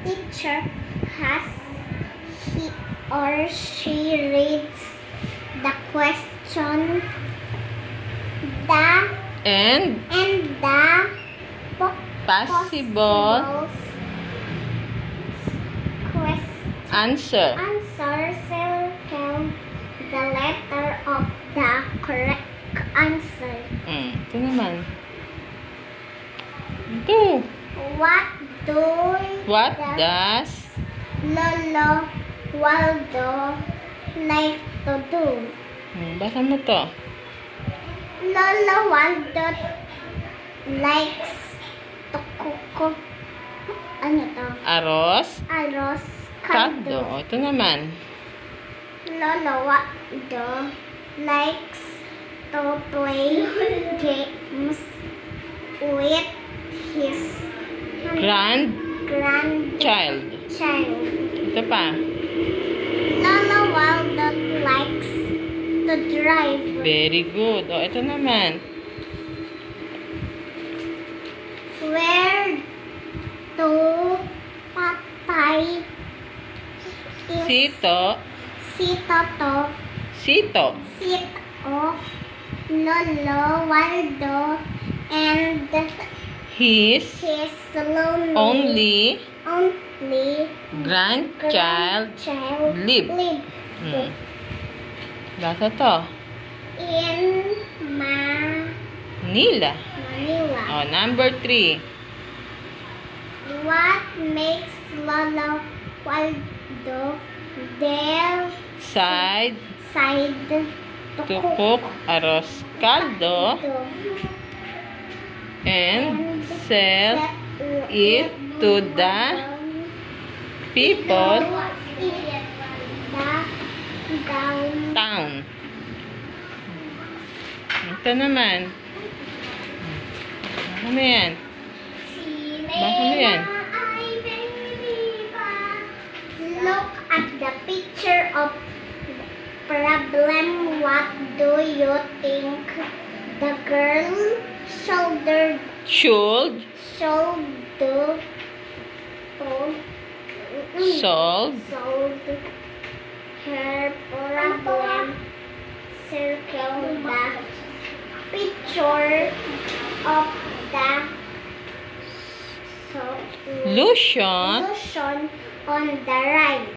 teacher has he or she reads the question, And the possible answer. circle the letter of the correct answer. Ito naman. Ito. What does Lolo Waldo like to do? Basa mo to. Lolo Waldo likes to cook. Ano to? Arroz. Caldo. Kaldo. Ito naman. Lolo Waldo likes to play games with his Grandchild. Ito pa. Lolo Waldo likes to drive. Very good. Ito naman. Where to patay is Sito. Lolo Waldo and His his only only grandchild live. Basa to. In Manila. Manila. Number 3. What makes Lolo Waldo Side to to cook arroz caldo and sell it to the people town. Ito naman. Baka mo yan. Baka mo yan. Look at the picture of problem. What do you think the girl should solve her problem? Circle the picture of the solution solution on the right.